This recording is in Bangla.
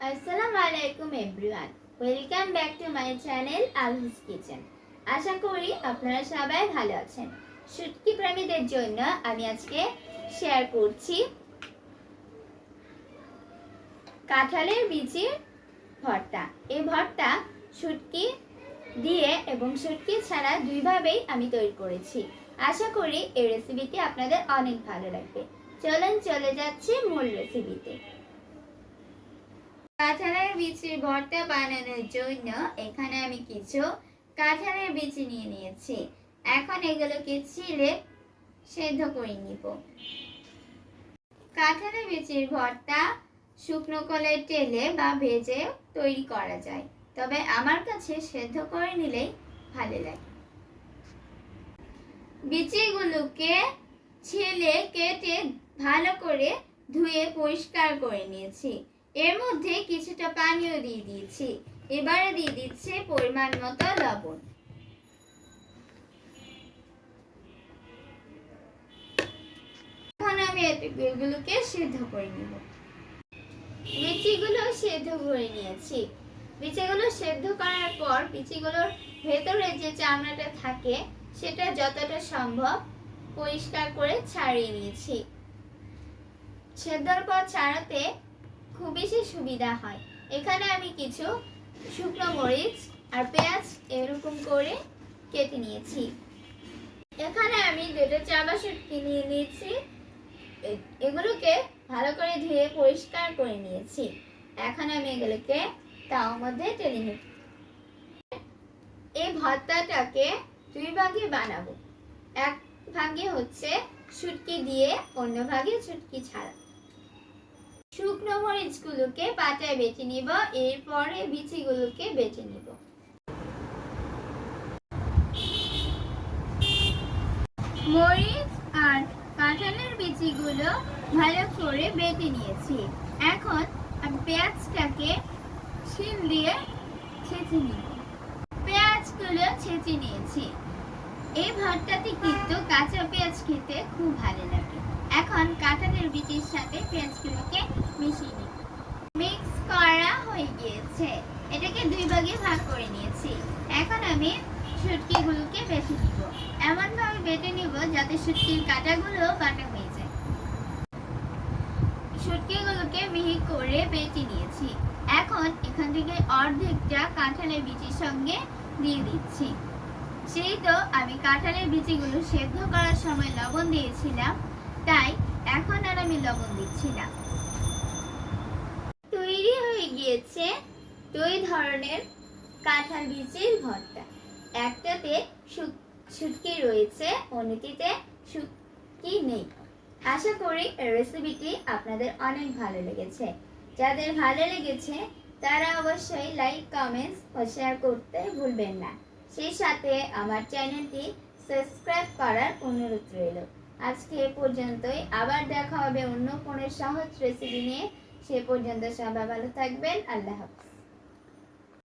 আসসালামু আলাইকুম everyone, welcome back to my channel আলহিস কিচেন। আশা করি আপনারা সবাই ভালো আছেন। শুটকি প্রেমীদের জন্য আমি আজকে শেয়ার করছি কাঁঠালের বীজের ভর্তা। এই ভর্তা শুটকি দিয়ে এবং শুটকি ছাড়া দুইভাবেই আমি তৈরি করেছি। আশা করি এই রেসিপিটি আপনাদের অনেক ভালো লাগবে। চলুন চলে যাচ্ছি মূল রেসিপিতে। কাঁঠালের বীজের ভর্তা বানানোর জন্য এখানে আমি কিছু কাঁঠালের বীজ নিয়ে নিয়েছি। এখন এগুলোকে ছিলে সেদ্ধ করে নিব। কাঁঠালের বীজের ভর্তা শুকনো কলাই তেলে বা ভেজে তৈরি করা যায়, তবে আমার কাছে সেদ্ধ করে নিলেই ভালো লাগে। বীজগুলোকে ছিলে কেটে ভালো করে ধুয়ে পরিষ্কার করে নিয়েছি। এর মধ্যে কিছুটা পানিও দিয়ে দিয়েছি। এবারে দিয়ে দিচ্ছি পরিমাণ মতো লবণ। এখন আমি এগুলোকে সেদ্ধ করে নিব। বিচিগুলো সেদ্ধ করে নিয়েছি। বিচিগুলো সেদ্ধ করার পর বিচিগুলোর ভেতরে যে চামড়াটা থাকে সেটা যতটা সম্ভব পরিষ্কার করে ছাড়িয়ে নিয়েছি। সেদ্ধর পর ছাড়াতে খুব বেশি সুবিধা হয়। এখানে আমি কিছু শুকনো মরিচ আর পেঁয়াজ এরকম করে কেটে নিয়েছি। এখানে আমি 2টা চাবা শুটকি নিয়ে নিয়েছি। এগুলোকে ভালো করে ধুয়ে পরিষ্কার করে নিয়েছি। এখন আমি এগুলোকে তাওয়ার মধ্যে ঢেলে নিব। এই ভর্তাটাকে 2 ভাগে বানাবো। এক ভাগে হচ্ছে শুটকি দিয়ে, অন্য ভাগে শুটকি ছাড়া। শুকনো মরিচগুলোকে পাটায় বেটে নিব, এরপরে বিচিগুলোকে বেটে নিব। মরিচ আর কাঁঠালের বিচিগুলো ভালো করে বেটে নিয়েছি। এখন আমি পেঁয়াজটাকে শিল দিয়ে ছেঁচে নিব। পেঁয়াজগুলো ছেঁচে নিয়েছি। এই ভর্তাতে কিন্তু কাঁচা পেঁয়াজ খেতে খুব ভালো লাগে। এখন কাঁঠালের বিচির সাথে পেঁয়াজগুলোকে মিশিয়ে নিব। মিক্স করা হয়ে গিয়েছে। এটাকে 2 ভাগে ভাগ করে নিয়েছি। এখন আমি শুটকিগুলোকে বেটে নিব। এমন ভাবে বেটে নিব যাতে শুটকির কাঁটাগুলো বাটা হয়ে যায়। শুটকিগুলোকে মিহি করে বেটে নিয়েছি। এখন এখান থেকে অর্ধেকটা কাঁঠালের বিচির সঙ্গে দিয়ে দিচ্ছি। যেহেতু আমি কাঁঠালের বিচিগুলো সেদ্ধ করার সময় লবণ দিয়েছিলাম, তাই এখন আর আমি লবণ দিচ্ছি না। তৈরি হয়ে গিয়েছে 2 ধরনের কাঁঠাল বীজের ভর্তা। একটাতে শুটকি রয়েছে, অন্যটিতে শুটকি নেই। আশা করি রেসিপিটি আপনাদের অনেক ভালো লেগেছে। যাদের ভালো লেগেছে তারা অবশ্যই লাইক, কমেন্টস ও শেয়ার করতে ভুলবেন না। সেই সাথে আমার চ্যানেলটি সাবস্ক্রাইব করার অনুরোধ রইল। আজকে এ পর্যন্তই। আবার দেখা হবে অন্য কোনো সহজ রেসিপি নিয়ে। সে পর্যন্ত সবাই ভালো থাকবেন। আল্লাহ হাফেজ।